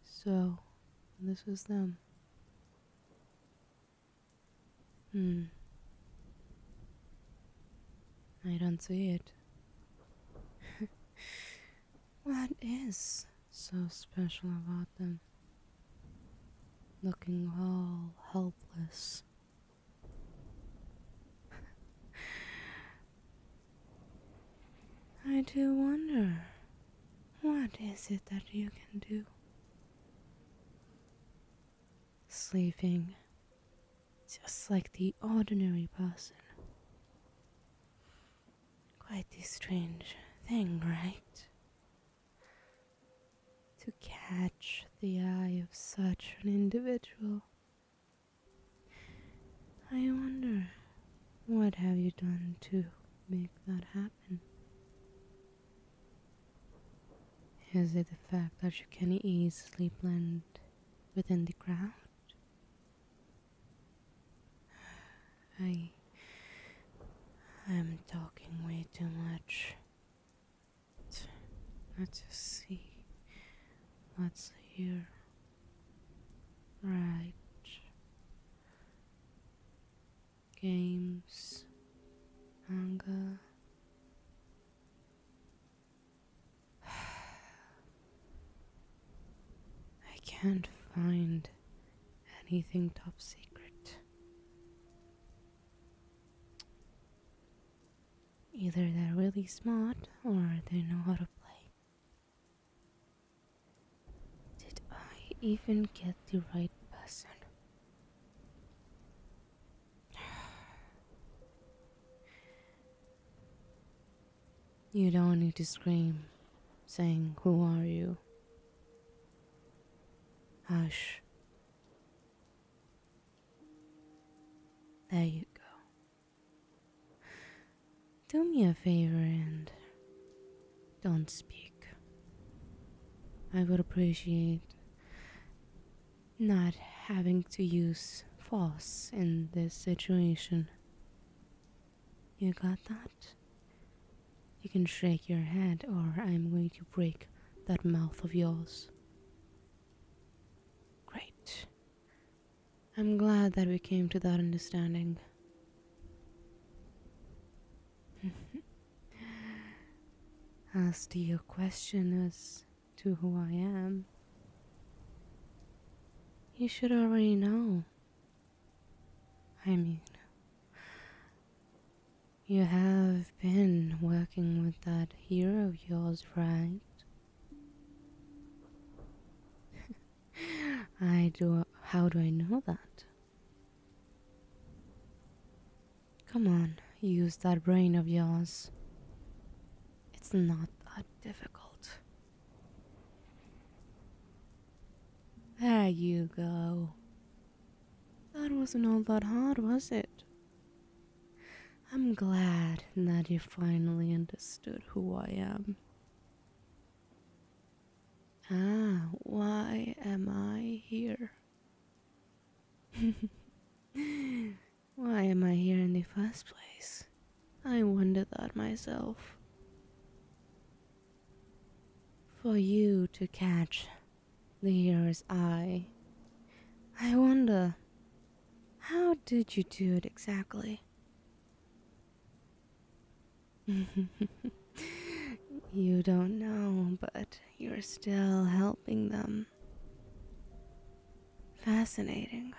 So, this was them. Hmm, I don't see it. What is so special about them? Looking all helpless. I do wonder, what is it that you can do? Sleeping just like the ordinary person. Quite a strange thing, right? To catch the eye of such an individual. I wonder, what have you done to make that happen? Is it the fact that you can easily blend within the crowd? I am talking way too much. Let's just see what's here. Right. Games, manga. I can't find anything top secret. Either they're really smart or they know how to play. Did I even get the right person? You don't need to scream, saying, "Who are you?" Hush. There you go. Do me a favor and don't speak. I would appreciate not having to use force in this situation. You got that? You can shake your head, or I'm going to break that mouth of yours. Great. I'm glad that we came to that understanding. As to your question as to who I am, you should already know. I mean, you have been working with that hero of yours, right? I do. How do I know that? Come on, use that brain of yours. It's not that difficult. There you go. That wasn't all that hard, was it? I'm glad that you finally understood who I am. Ah, why am I here? Why am I here in the first place? I wonder that myself. For you to catch the hero's eye. I wonder, how did you do it exactly? You don't know, but you're still helping them. Fascinating.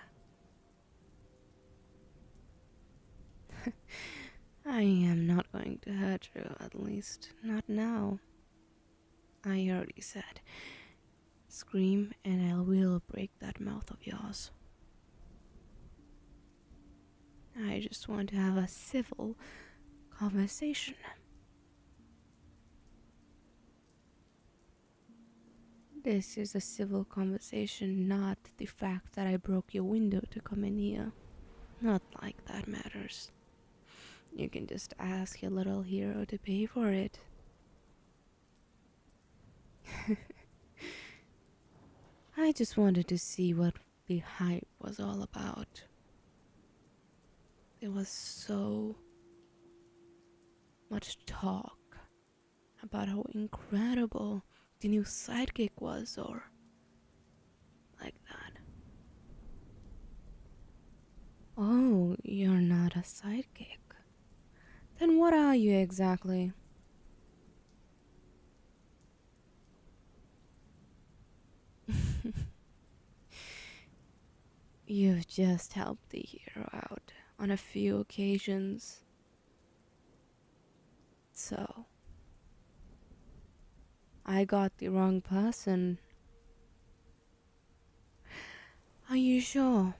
I am not going to hurt you, at least not now. I already said, scream and I will break that mouth of yours. I just want to have a civil conversation. This is a civil conversation, not the fact that I broke your window to come in here. Not like that matters. You can just ask your little hero to pay for it. I just wanted to see what the hype was all about. There was so much talk about how incredible the new sidekick was, or like that. Oh, you're not a sidekick. Then what are you exactly? You've just helped the hero out on a few occasions. So, I got the wrong person. Are you sure?